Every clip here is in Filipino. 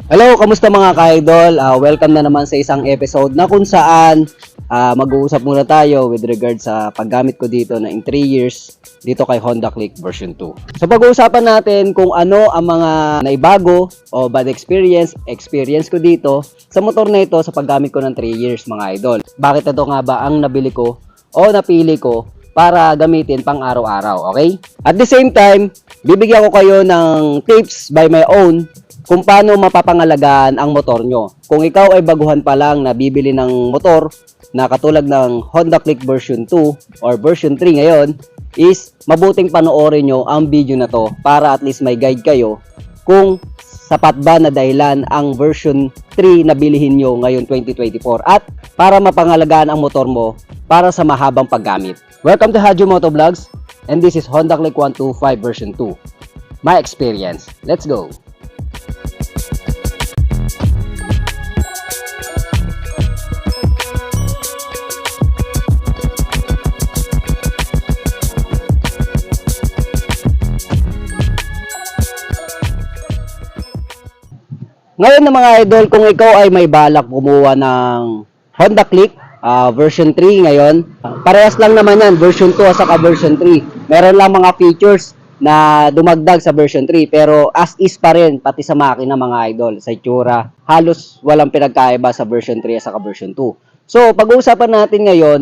Hello, kamusta mga ka-idol? Welcome na naman sa isang episode na kung saan mag-uusap muna tayo with regard sa paggamit ko dito na in 3 years dito kay Honda Click version 2. So pag-uusapan natin kung ano ang mga naibago o bad experience ko dito sa motor na ito sa paggamit ko ng 3 years mga idol. Bakit ito nga ba ang nabili ko o napili ko para gamitin pang araw-araw, okay? At the same time, bibigyan ko kayo ng tips by my own kung paano mapapangalagaan ang motor nyo. Kung ikaw ay baguhan pa lang na bibili ng motor na katulad ng Honda Click version 2 or version 3 ngayon, is mabuting panoorin nyo ang video na to para at least may guide kayo kung sapat ba na dahilan ang version 3 na bilihin nyo ngayon 2024 at para mapangalagaan ang motor mo para sa mahabang paggamit. Welcome to Hadjo Moto Vlogs, and this is Honda Click 125 version 2. My experience. Let's go! Ngayon na mga idol, kung ikaw ay may balak kumuha ng Honda Click version 3 ngayon, parehas lang naman yan, version 2 at saka version 3. Meron lang mga features na dumagdag sa version 3 pero as is pa rin pati sa makina mga idol, sa itsura, halos walang pinagkaiba sa version 3 at saka version 2. So pag-uusapan natin ngayon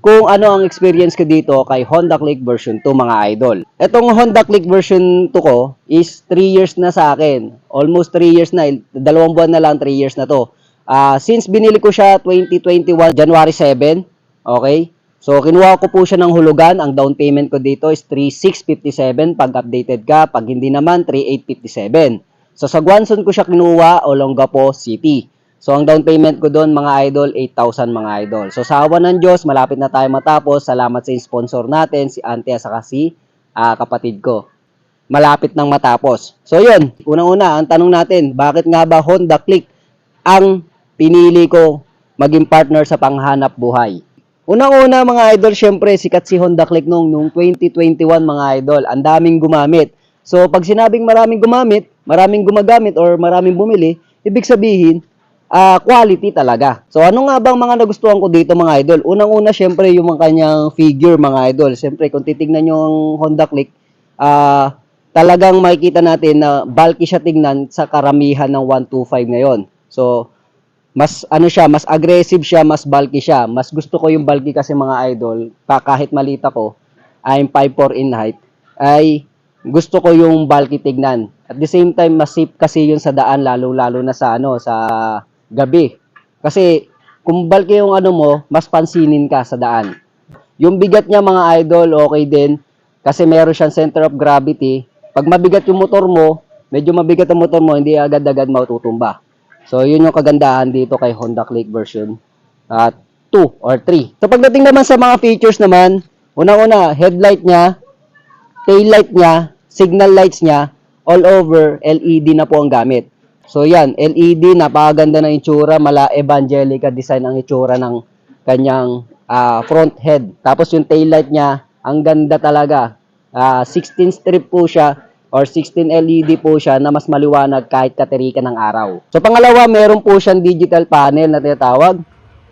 kung ano ang experience ko dito kay Honda Click version 2 mga idol. Etong Honda Click version 2 ko is 3 years na sa akin. Almost 3 years na, 2 buwan na lang 3 years na to. Since binili ko siya 2021 January 7, okay? So kinuha ko po siya ng hulugan. Ang down payment ko dito is 3,657 pag updated ka, pag hindi naman 3,857. So sa Guanzon ko siya kinuha, Olongapo City. So, ang down payment ko doon, mga idol, 8,000 mga idol. So, sa awa ng Diyos, malapit na tayo matapos. Salamat sa sponsor natin, si Auntie at saka si kapatid ko. Malapit nang matapos. So, yun. Unang-una, ang tanong natin, bakit nga ba Honda Click ang pinili ko maging partner sa panghanap buhay? Unang-una, mga idol, syempre, sikat si Honda Click noong 2021, mga idol. Ang daming gumamit. So, pag sinabing maraming gumamit, maraming gumagamit, or maraming bumili, ibig sabihin, quality talaga. So ano nga bang mga nagustuhan ko dito mga idol? Unang-una syempre yung mga kanyang figure mga idol. Syempre kung titingnan nyo ang Honda Click, talagang makikita natin na bulky siya tingnan sa karamihan ng 125 ngayon. So mas ano siya, mas aggressive siya, mas bulky siya. Mas gusto ko yung bulky kasi mga idol, kahit maliit ako, I'm 5'4" in height, ay gusto ko yung bulky tignan. At the same time, mas safe kasi yun sa daan, lalo-lalo na sa gabi. Kasi kung bulky yung ano mo, mas pansinin ka sa daan. Yung bigat niya mga idol, okay din. Kasi meron siyang center of gravity. Pag mabigat yung motor mo, medyo mabigat ang motor mo, hindi agad-agad matutumba. So yun yung kagandahan dito kay Honda Click version 2 or 3. So pagdating naman sa mga features naman, unang-una, headlight niya, tail light niya, signal lights niya, all over LED na po ang gamit. So yan, LED, napakaganda ng itsura, mala Evangelica design ang itsura ng kanyang front head. Tapos yung tail light niya, ang ganda talaga. 16 strip po siya or 16 LED po siya na mas maliwanag kahit katirikan ng araw. So pangalawa, meron po siyang digital panel na tinatawag.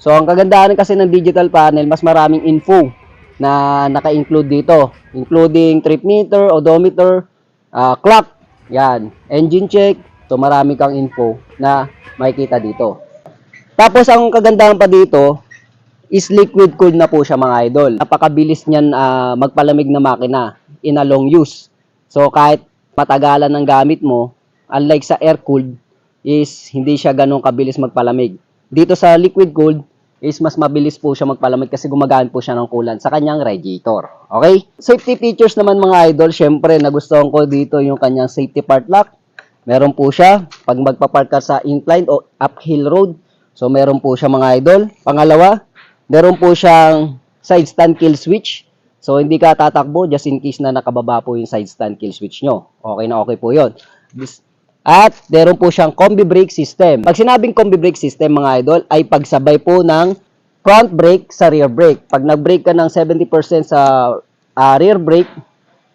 So ang kagandahan kasi ng digital panel, mas maraming info na naka-include dito, including trip meter, odometer, clock, yan, engine check. So marami kang info na makikita dito. Tapos ang kagandahan pa dito is liquid cooled na po siya mga idol. Napakabilis niyan magpalamig na makina in a long use. So kahit matagalan ng gamit mo, unlike sa air cooled is hindi siya ganun kabilis magpalamig. Dito sa liquid cooled is mas mabilis po siya magpalamig kasi gumagamit po siya ng coolant sa kanyang radiator. Okay? Safety features naman mga idol, syempre nagustuhan ko dito yung kanyang safety part lock. Meron po siya pag magpapark ka sa incline o uphill road. So meron po siya mga idol. Pangalawa, meron po siyang side stand kill switch. So hindi ka tatakbo just in case na nakababa po yung side stand kill switch nyo. Okay na okay po yun. At meron po siyang combi brake system. Pag sinabing combi brake system mga idol, ay pagsabay po ng front brake sa rear brake. Pag nag-brake ka ng 70% sa rear brake,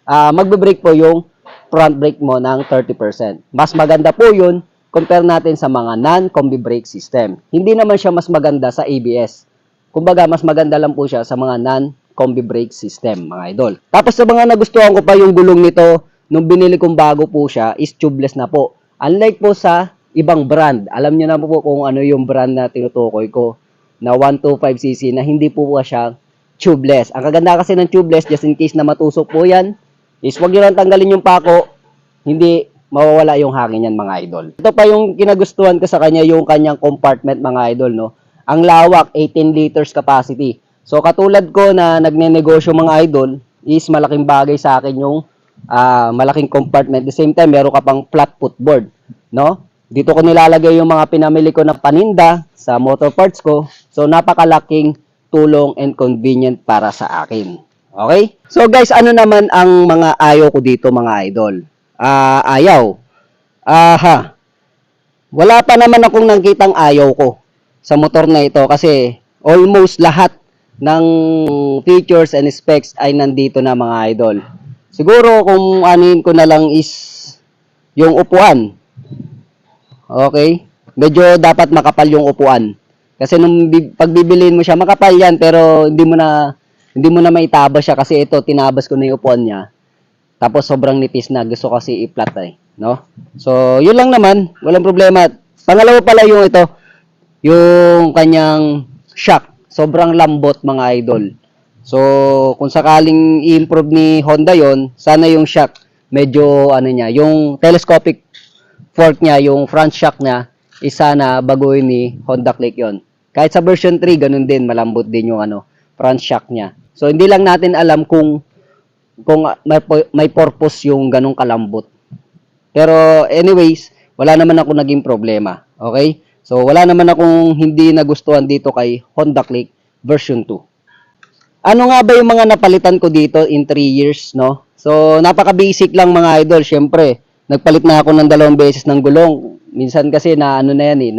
magbe-brake po yung front brake mo ng 30%. Mas maganda po yun compare natin sa mga non-combi brake system. Hindi naman siya mas maganda sa ABS. Kumbaga, mas maganda lang po siya sa mga non-combi brake system, mga idol. Tapos sa mga nagustuhan ko pa yung gulong nito, nung binili kong bago po siya, is tubeless na po. Unlike po sa ibang brand, alam niyo na po kung ano yung brand na tinutukoy ko, na 125cc na hindi po siya tubeless. Ang kaganda kasi ng tubeless, just in case na matusok po yan, is wag nyo lang tanggalin yung pako, hindi mawawala yung hangin yan, mga idol. Ito pa yung kinagustuhan ko sa kanya, yung kanyang compartment, mga idol, no? Ang lawak, 18 liters capacity. So katulad ko na nagnenegosyo, mga idol, is malaking bagay sa akin yung malaking compartment. At the same time, meron ka pang flat footboard, no? Dito ko nilalagay yung mga pinamili ko na paninda sa motor parts ko. So napakalaking tulong and convenient para sa akin. Okay? So guys, ano naman ang mga ayaw ko dito, mga idol? Ayaw. Wala pa naman akong nakitang ayaw ko sa motor na ito kasi almost lahat ng features and specs ay nandito na, mga idol. Siguro kung anin ko na lang is yung upuan. Okay? Medyo dapat makapal yung upuan. Kasi nung pagbibiliin mo siya, makapal yan pero hindi mo na maitabas siya kasi ito tinabas ko na yung upuan niya. Tapos sobrang nipis na, gusto kasi i-flat no? So, yun lang naman, walang problema. Pangalawa pala yung ito, yung kanyang shock. Sobrang lambot, mga idol. So, kung sakaling i-improve ni Honda yon, sana yung shock medyo ano niya, yung telescopic fork niya, yung front shock niya, is sana baguhin ni Honda Click yon. Kahit sa version 3, ganun din, malambot din yung front shock niya. So, hindi lang natin alam kung may purpose yung ganong kalambot. Pero anyways, wala naman ako naging problema. Okay? So wala naman akong hindi nagustuhan dito kay Honda Click version 2. Ano nga ba yung mga napalitan ko dito in 3 years, no? So napaka-basic lang, mga idol. Syempre, nagpalit na ako ng 2 beses ng gulong. Minsan kasi na ano na yan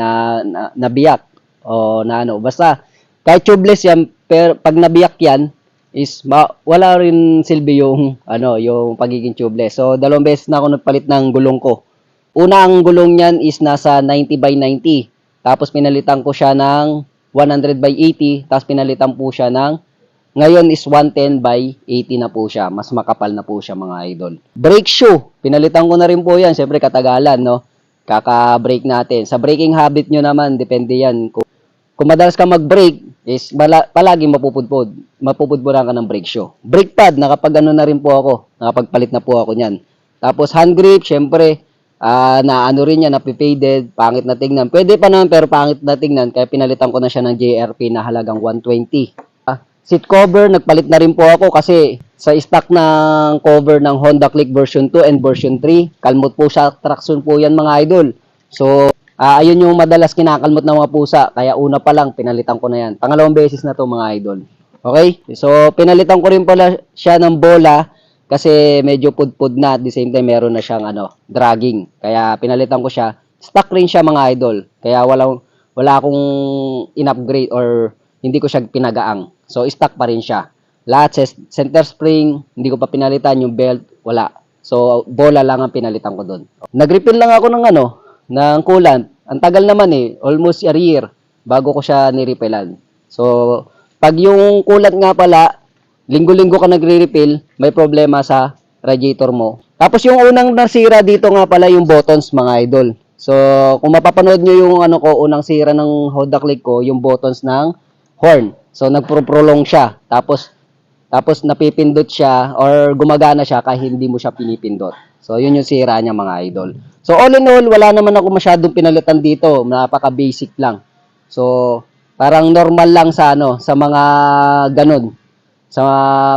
nabiyak o na basta kahit tubeless yan, pero pag nabiyak yan, is wala rin silbi yung yung pagiging tubeless. So 2 beses na ako nagpalit ng gulong ko. Una, ang gulong niyan is nasa 90 by 90. Tapos pinalitan ko siya ng 100 by 80, tapos pinalitan po siya ng ngayon is 110 by 80 na po siya. Mas makapal na po siya, mga idol. Brake shoe, pinalitan ko na rin po yan. Siyempre katagalan, no? Kaka-brake natin. Sa braking habit nyo naman, depende yan. Kung madalas ka mag-brake, is palagi mapupudpud. Mapupudpudan ka ng brake shoe. Brake pad, nakapag-ano na rin po ako. Nakapagpalit na po ako niyan. Tapos hand grip, syempre, na ano rin yan, napipaded, pangit na tingnan. Pwede pa naman, pero pangit na tingnan. Kaya pinalitan ko na siya ng JRP na halagang 120. Seat cover, nagpalit na rin po ako kasi sa stock ng cover ng Honda Click version 2 and version 3, kalmot po siya, traction po yan, mga idol. So, ayun yung madalas kinakalmot ng mga pusa. Kaya una pa lang, pinalitan ko na yan. Pangalawang beses na to, mga idol. Okay? So, pinalitan ko rin pala siya ng bola kasi medyo pudpud na. At the same time, meron na siyang dragging. Kaya pinalitan ko siya. Stock rin siya, mga idol. Kaya wala akong in-upgrade or hindi ko siya pinagaang. So, stock pa rin siya. Lahat, center spring, hindi ko pa pinalitan. Yung belt, wala. So, bola lang ang pinalitan ko doon. Nag-refill lang ako ng coolant. Ang tagal naman almost a year bago ko siya nirepillan. So, pag yung coolant nga pala, linggo-linggo ka nagre-refill, may problema sa radiator mo. Tapos yung unang nasira dito nga pala yung buttons, mga idol. So, kung mapapanood nyo yung unang sira ng Honda Click ko, yung buttons ng horn. So, nagpro-prolong siya. Tapos napipindot siya or gumagana siya kahit hindi mo siya pinipindot. So, yun yung sira niya, mga idol. So, all in all, wala naman ako masyadong pinalitan dito. Napaka-basic lang. So, parang normal lang sa mga ganun. Sa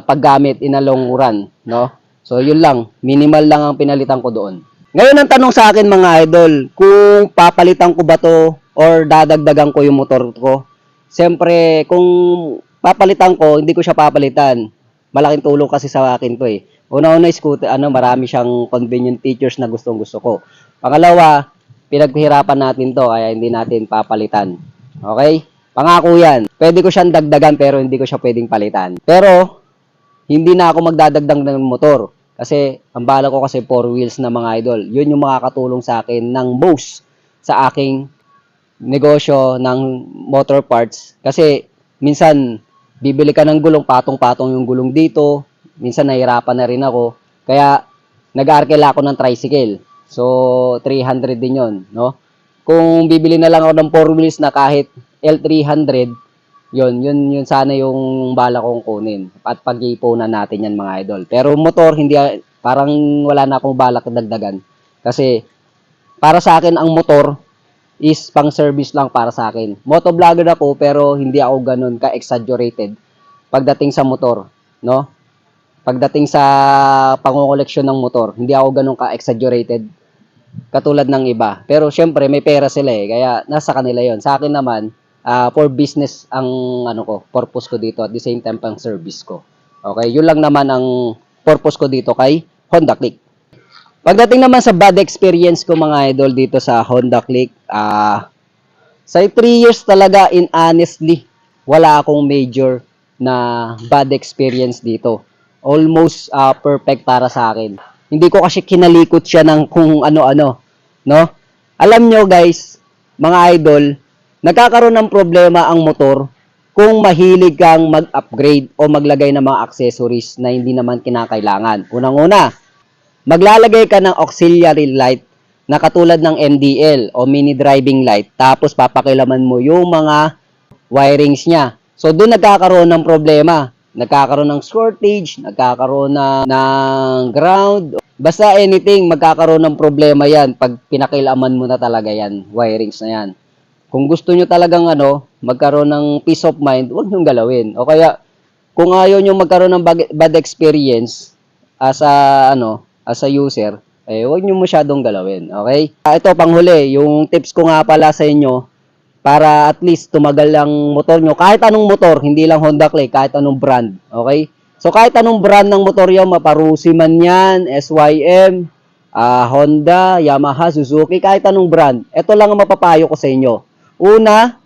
paggamit in a long run, no? So, yun lang. Minimal lang ang pinalitan ko doon. Ngayon, ang tanong sa akin, mga idol, kung papalitan ko ba to or dadagdagan ko yung motor ko. Siyempre, kung papalitan ko, hindi ko siya papalitan. Malaking tulong kasi sa akin to Una-una, scooter, marami siyang convenient features na gustong-gusto ko. Pangalawa, pinaghirapan natin to, kaya hindi natin papalitan. Okay? Pangako yan. Pwede ko siyang dagdagan, pero hindi ko siya pwedeng palitan. Pero, hindi na ako magdadagdag ng motor. Kasi, ang bala ko kasi 4 wheels na, mga idol. Yun yung makakatulong sa akin ng most. sa aking negosyo ng motor parts. Kasi minsan bibili ka ng gulong, patong-patong yung gulong dito. Minsan nahirapan na rin ako. Kaya nag-arkela ako ng tricycle. So 300 din 'yon, no? Kung bibili na lang ako ng 4 wheels na kahit L300, yun sana yung bala kong kunin. At pag-iipunan natin yan mga idol. Pero motor, hindi, parang wala na akong balak dagdagan. Kasi para sa akin ang motor is pang service lang para sa akin. Motovlogger ako pero hindi ako ganun ka-exaggerated pagdating sa motor, no? Pagdating sa pangokoleksyon ng motor, hindi ako ganun ka-exaggerated katulad ng iba. Pero syempre may pera sila kaya nasa kanila 'yon. Sa akin naman, for business ang purpose ko dito at the same time pang service ko. Okay, yun lang naman ang purpose ko dito kay Honda Click. Pagdating naman sa bad experience ko mga idol dito sa Honda Click, sa 3 years talaga honestly, wala akong major na bad experience dito. Almost perfect para sa akin. Hindi ko kasi kinalikot siya ng kung ano-ano, no? Alam nyo guys, mga idol, nagkakaroon ng problema ang motor kung mahilig kang mag-upgrade o maglagay ng mga accessories na hindi naman kinakailangan. Unang-una, maglalagay ka ng auxiliary light na katulad ng MDL o mini driving light, tapos papakilaman mo yung mga wirings niya. So doon nagkakaroon ng problema. Nagkakaroon ng shortage, nagkakaroon ng ground, basta anything, magkakaroon ng problema yan pag pinakilaman mo na talaga yan, wirings na yan. Kung gusto nyo talagang magkaroon ng peace of mind, huwag nyo galawin. O kaya, kung ayaw nyo magkaroon ng bad experience as a user, huwag nyo masyadong galawin. Okay? Ito, panghuli, yung tips ko nga pala sa inyo, para at least tumagal ang motor nyo. Kahit anong motor, hindi lang Honda Click, kahit anong brand. Okay? So, kahit anong brand ng motor yun, Maparusi man yan, SYM, Honda, Yamaha, Suzuki, kahit anong brand. Ito lang ang mapapayo ko sa inyo. Una,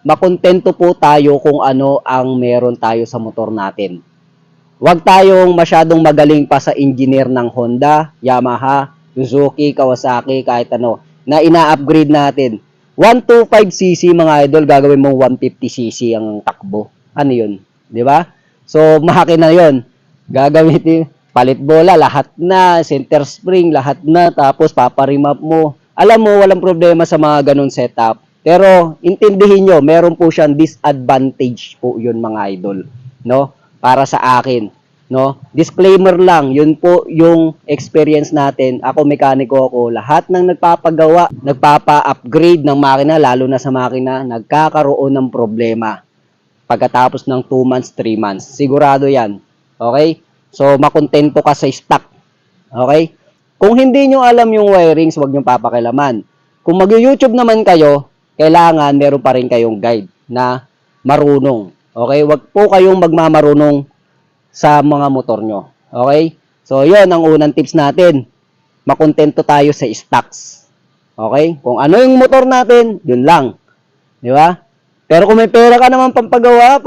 makontento po tayo kung ano ang meron tayo sa motor natin. Huwag tayong masyadong magaling pa sa engineer ng Honda, Yamaha, Suzuki, Kawasaki, kahit ano, na ina-upgrade natin. 125cc mga idol, gagawin mong 150cc ang takbo. Ano yun? Di ba? So, makina yun. Gagamitin, palit bola, lahat na, center spring, lahat na, tapos paparimap mo. Alam mo, walang problema sa mga ganun setup. Pero, intindihin nyo, meron po siyang disadvantage po yun mga idol. No? Para sa akin. No? Disclaimer lang, yun po yung experience natin. Ako, mekaniko ako. Lahat ng nagpapagawa, nagpapa-upgrade ng makina, lalo na sa makina, nagkakaroon ng problema. Pagkatapos ng 2 months, 3 months. Sigurado yan. Okay? So, makontento ka sa stock. Okay? Kung hindi nyo alam yung wirings, huwag nyo papakilaman. Kung mag-YouTube naman kayo, kailangan meron pa rin kayong guide na marunong. Okay? Huwag po kayong magmamarunong sa mga motor nyo. Okay? So, yun ang unang tips natin. Makontento tayo sa stocks. Okay? Kung ano yung motor natin, yun lang. Di ba? Pero kung may pera ka naman pampagawa,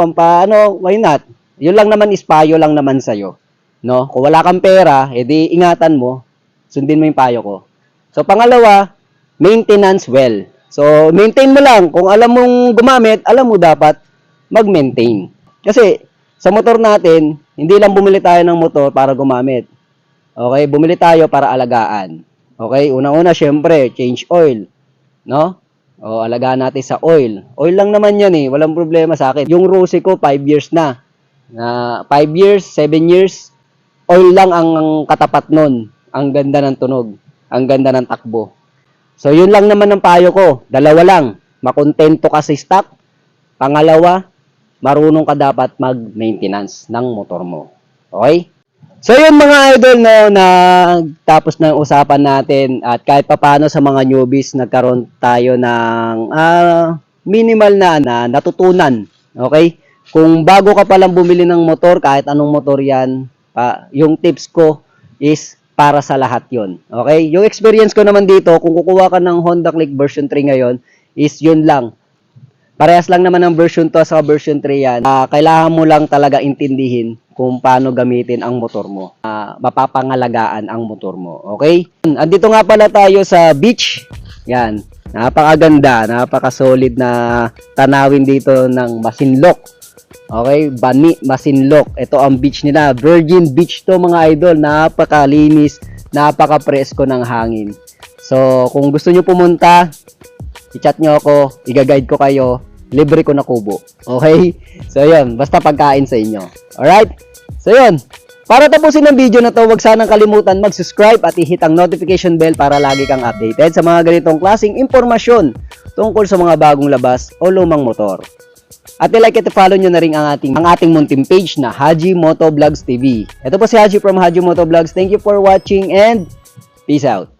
why not? Yun lang naman is payo lang naman sa'yo. No? Kung wala kang pera, edi ingatan mo. Sundin mo yung payo ko. So, pangalawa, maintenance well. So, maintain mo lang. Kung alam mong gumamit, alam mo dapat mag-maintain. Kasi, sa motor natin, hindi lang bumili tayo ng motor para gumamit. Okay? Bumili tayo para alagaan. Okay? Una-una, syempre, change oil. No? O, alagaan natin sa oil. Oil lang naman yan Walang problema sa akin. Yung Rossi ko, 5 years na. 5 years, 7 years, oil lang ang katapat nun. Ang ganda ng tunog. Ang ganda ng takbo. So, yun lang naman ang payo ko. Dalawa lang. Makontento ka sa stock. Pangalawa, marunong ka dapat mag-maintenance ng motor mo. Okay? So yun mga idol, tapos na yung usapan natin at kahit papaano sa mga newbies nagkaroon tayo ng minimal na natutunan. Okay? Kung bago ka palang bumili ng motor, kahit anong motor yan, yung tips ko is para sa lahat yon. Okay? Yung experience ko naman dito, kung kukuha ka ng Honda Click version 3 ngayon, is yun lang. Parehas lang naman ng version 2 sa version 3 yan. Kailangan mo lang talaga intindihin kung paano gamitin ang motor mo. Mapapangalagaan ang motor mo. Okay? Andito nga pala tayo sa beach. Yan. Napakaganda, napaka-solid na tanawin dito ng Masinloc. Okay, Bani, Masinloc. Ito ang beach nila. Virgin Beach to mga idol. Napakalinis, napaka-presko ng hangin. So, kung gusto nyo pumunta, i-chat nyo ako, i-guide ko kayo, libre ko na kubo. Okay? So, yun. Basta pagkain sa inyo. Alright? So, yun. Para tapusin ang video na to, huwag sanang kalimutan mag-subscribe at i-hit ang notification bell para lagi kang updated sa mga ganitong klaseng impormasyon tungkol sa mga bagong labas o lumang motor. At i-like at i-follow nyo na rin ang ating munting page na Haji Motovlogs TV. Ito po si Haji from Haji Motovlogs. Thank you for watching and peace out.